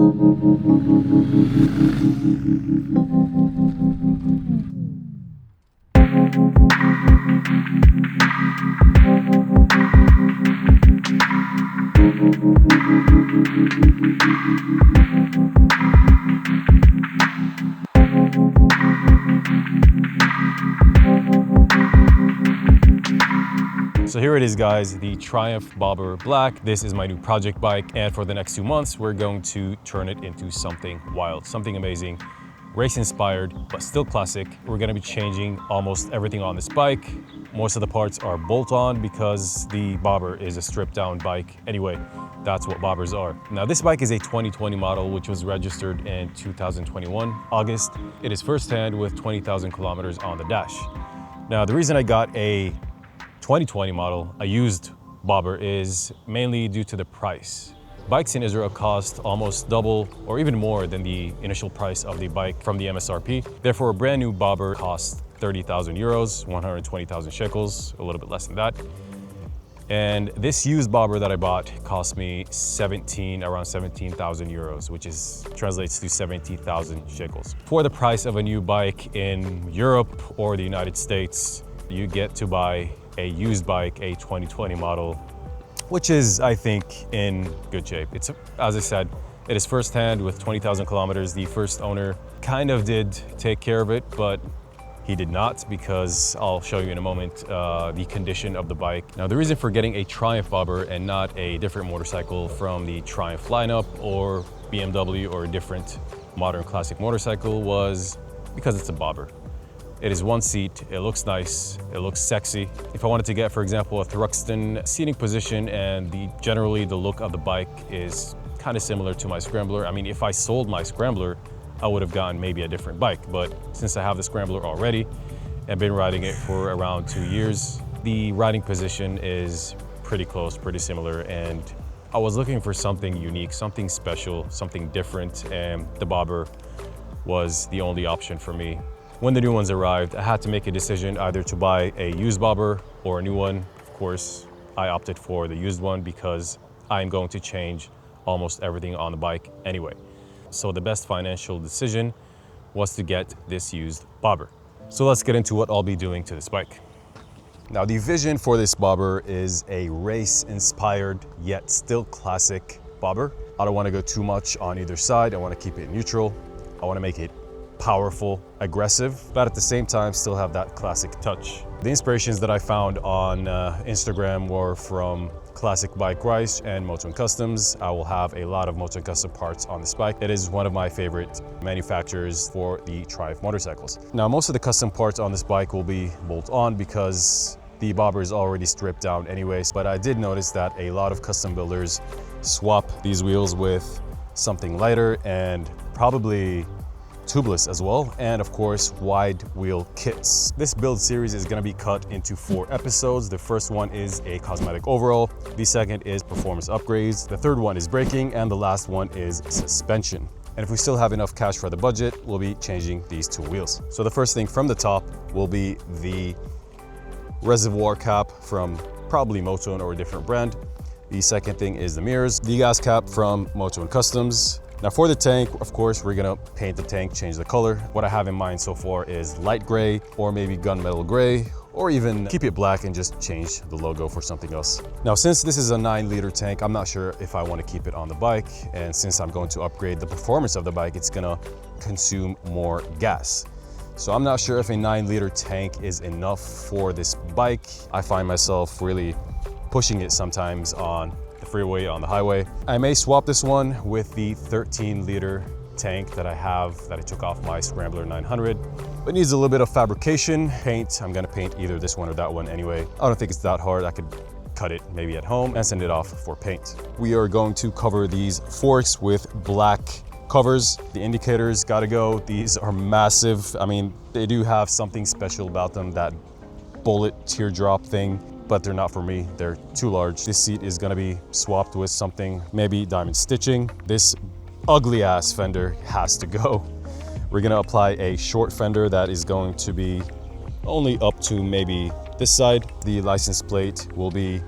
So here it is, guys, the Triumph Bobber Black. This is my new project bike, and for the next 2 months, we're going to turn it into something wild, something amazing, race-inspired, but still classic. We're gonna be changing almost everything on this bike. Most of the parts are bolt-on because the Bobber is a stripped-down bike. Anyway, that's what Bobbers are. Now, this bike is a 2020 model, which was registered in 2021, August. It is first-hand with 20,000 kilometers on the dash. Now, the reason I got a 2020 model, a used Bobber, is mainly due to the price. Bikes in Israel cost almost double or even more than the initial price of the bike from the MSRP. Therefore, a brand new Bobber costs 30,000 euros, 120,000 shekels, a little bit less than that. And this used Bobber that I bought cost me around 17,000 euros, which translates to 70,000 shekels. For the price of a new bike in Europe or the United States, you get to buy a used bike, a 2020 model, which is, I think, in good shape. It's, as I said, it is first-hand with 20,000 kilometers. The first owner kind of did take care of it, but he did not, because I'll show you in a moment the condition of the bike. Now, the reason for getting a Triumph Bobber and not a different motorcycle from the Triumph lineup or BMW or a different modern classic motorcycle was because it's a Bobber. It is one seat, it looks nice, it looks sexy. If I wanted to get, for example, a Thruxton seating position, and generally the look of the bike is kind of similar to my Scrambler. I mean, if I sold my Scrambler, I would have gotten maybe a different bike, but since I have the Scrambler already and been riding it for around 2 years, the riding position is pretty close, pretty similar, and I was looking for something unique, something special, something different, and the Bobber was the only option for me. When the new ones arrived, I had to make a decision either to buy a used Bobber or a new one. Of course, I opted for the used one because I'm going to change almost everything on the bike anyway. So the best financial decision was to get this used Bobber. So let's get into what I'll be doing to this bike. Now, the vision for this Bobber is a race-inspired yet still classic Bobber. I don't want to go too much on either side. I want to keep it neutral. I want to make it powerful, aggressive, but at the same time still have that classic touch. The inspirations that I found on Instagram were from Classic Bike Rice and Moztreet Customs. I will have a lot of Moztreet Custom parts on this bike. It is one of my favorite manufacturers for the Triumph motorcycles. Now, most of the custom parts on this bike will be bolt-on because the Bobber is already stripped down anyways, but I did notice that a lot of custom builders swap these wheels with something lighter and probably tubeless as well, and of course wide wheel kits. This build series is going to be cut into 4 episodes. The first one is a cosmetic overhaul, the second is performance upgrades, the third one is braking, and the last one is suspension. And if we still have enough cash for the budget, we'll be changing these 2 wheels. So the first thing from the top will be the reservoir cap from probably Moto or a different brand. The second thing is the mirrors, the gas cap from Moztreet Customs. Now, for the tank, of course, we're gonna paint the tank, change the color. What I have in mind so far is light gray, or maybe gunmetal gray, or even keep it black and just change the logo for something else. Now, since this is a 9-liter tank, I'm not sure if I want to keep it on the bike. And since I'm going to upgrade the performance of the bike, it's gonna consume more gas. So I'm not sure if a 9-liter tank is enough for this bike. I find myself really pushing it sometimes on the freeway, on the highway. I may swap this one with the 13-liter tank that I took off my Scrambler 900. It needs a little bit of fabrication. Paint, I'm gonna paint either this one or that one anyway. I don't think it's that hard. I could cut it maybe at home and send it off for paint. We are going to cover these forks with black covers. The indicators gotta go. These are massive. I mean, they do have something special about them, that bullet teardrop thing, but they're not for me. They're too large. This seat is gonna be swapped with something, maybe diamond stitching. This ugly ass fender has to go. We're gonna apply a short fender that is going to be only up to maybe this side. The license plate will be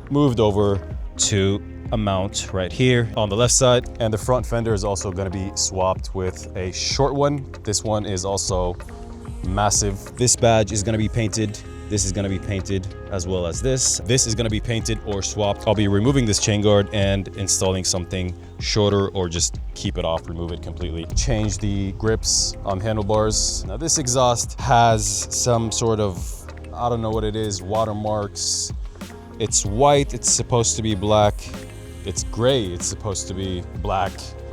moved over to amount right here on the left side. And the front fender is also going to be swapped with a short one. This one is also massive. This badge is going to be painted. This is going to be painted, as well as this. This is going to be painted or swapped. I'll be removing this chain guard and installing something shorter, or just keep it off, remove it completely. Change the grips on handlebars. Now this exhaust has some sort of, I don't know what it is, watermarks. It's white, it's supposed to be black. It's gray, it's supposed to be black.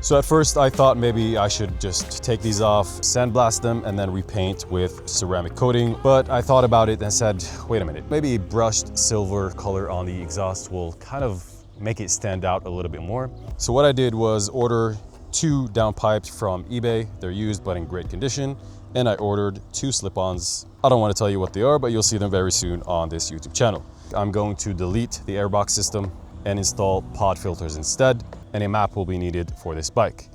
So at first I thought maybe I should just take these off, sandblast them, and then repaint with ceramic coating. But I thought about it and said, wait a minute, maybe brushed silver color on the exhaust will kind of make it stand out a little bit more. So what I did was order 2 downpipes from eBay. They're used but in great condition. And I ordered 2 slip-ons. I don't want to tell you what they are, but you'll see them very soon on this YouTube channel. I'm going to delete the airbox system and install pod filters instead, and a map will be needed for this bike.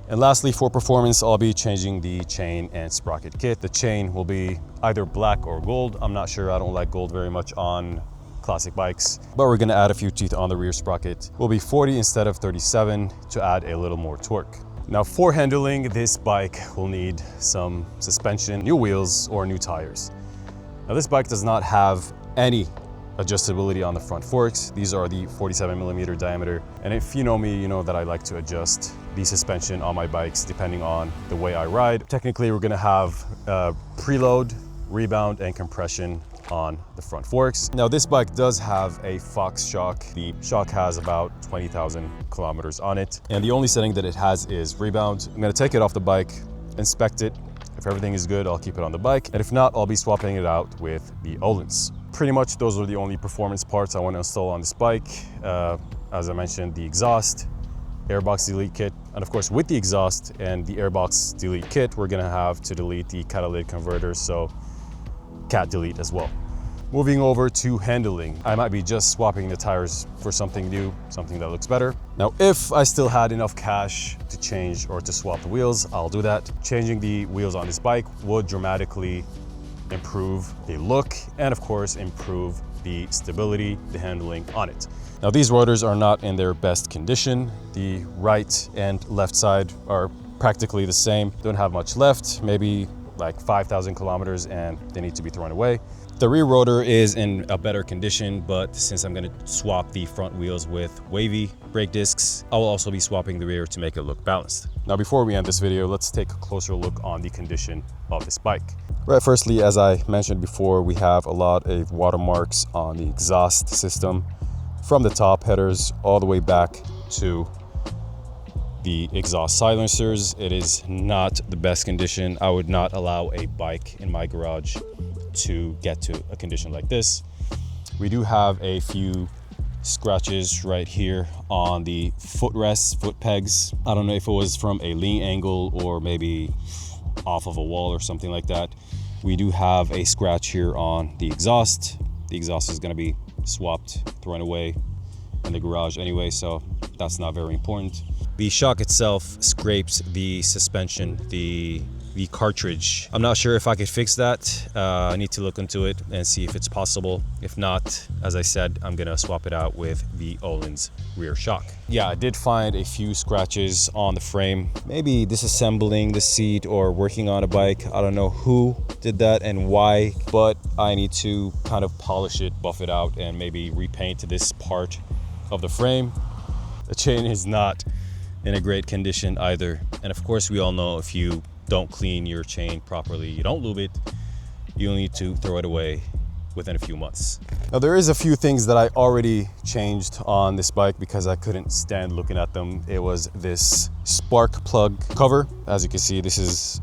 And lastly, for performance, I'll be changing the chain and sprocket kit. The chain will be either black or gold. I'm not sure, I don't like gold very much on classic bikes, but we're gonna add a few teeth on the rear sprocket. Will be 40 instead of 37 to add a little more torque. Now for handling, this bike will need some suspension, new wheels, or new tires. Now this bike does not have any adjustability on the front forks. These are the 47mm diameter. And if you know me, you know that I like to adjust the suspension on my bikes depending on the way I ride. Technically, we're gonna have preload, rebound, and compression on the front forks. Now this bike does have a Fox shock. The shock has about 20,000 kilometers on it. And the only setting that it has is rebound. I'm gonna take it off the bike, inspect it. If everything is good, I'll keep it on the bike. And if not, I'll be swapping it out with the Öhlins. Pretty much those are the only performance parts I want to install on this bike. As I mentioned, the exhaust, airbox delete kit, and of course with the exhaust and the airbox delete kit, we're gonna have to delete the catalytic converter, so cat delete as well. Moving over to handling, I might be just swapping the tires for something new, something that looks better. Now, if I still had enough cash to change or to swap the wheels, I'll do that. Changing the wheels on this bike would dramatically improve the look and of course improve the stability, the handling on it. Now these rotors are not in their best condition. The right and left side are practically the same. Don't have much left, maybe like 5,000 kilometers, and they need to be thrown away. The rear rotor is in a better condition, but since I'm gonna swap the front wheels with wavy brake discs, I will also be swapping the rear to make it look balanced. Now before we end this video, let's take a closer look on the condition of this bike. Right, firstly, as I mentioned before, we have a lot of watermarks on the exhaust system from the top headers all the way back to the exhaust silencers. It is not the best condition. I would not allow a bike in my garage to get to a condition like this. We do have a few scratches right here on the footrests, foot pegs. I don't know if it was from a lean angle or maybe off of a wall or something like that. We do have a scratch here on the exhaust. The exhaust is going to be swapped, thrown away in the garage anyway, so that's not very important. The shock itself scrapes the suspension, the cartridge. I'm not sure if I could fix that. I need to look into it and see if it's possible. If not, as I said, I'm gonna swap it out with the Öhlins rear shock. Yeah, I did find a few scratches on the frame. Maybe disassembling the seat or working on a bike. I don't know who did that and why, but I need to kind of polish it, buff it out, and maybe repaint this part of the frame. The chain is not in a great condition either. And of course, we all know if you don't clean your chain properly, you don't lube it, you'll need to throw it away within a few months. Now there is a few things that I already changed on this bike because I couldn't stand looking at them. It was this spark plug cover. As you can see, this is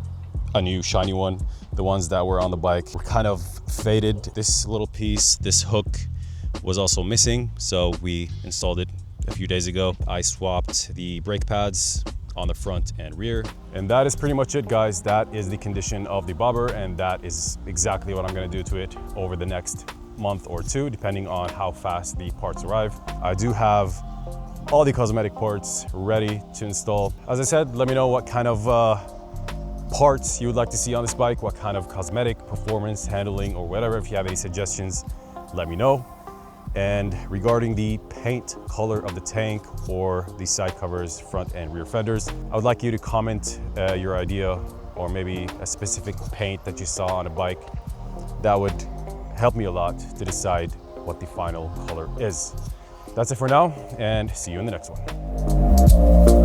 a new shiny one. The ones that were on the bike were kind of faded. This little piece, this hook, was also missing, so we installed it a few days ago. I swapped the brake pads on the front and rear. And that is pretty much it, guys. That is the condition of the bobber, and that is exactly what I'm gonna do to it over the next month or two, depending on how fast the parts arrive. I do have all the cosmetic parts ready to install. As I said, let me know what kind of parts you would like to see on this bike, what kind of cosmetic, performance, handling, or whatever. If you have any suggestions, let me know. And regarding the paint color of the tank or the side covers, front and rear fenders, I would like you to comment your idea or maybe a specific paint that you saw on a bike. That would help me a lot to decide what the final color is. That's it for now, and see you in the next one.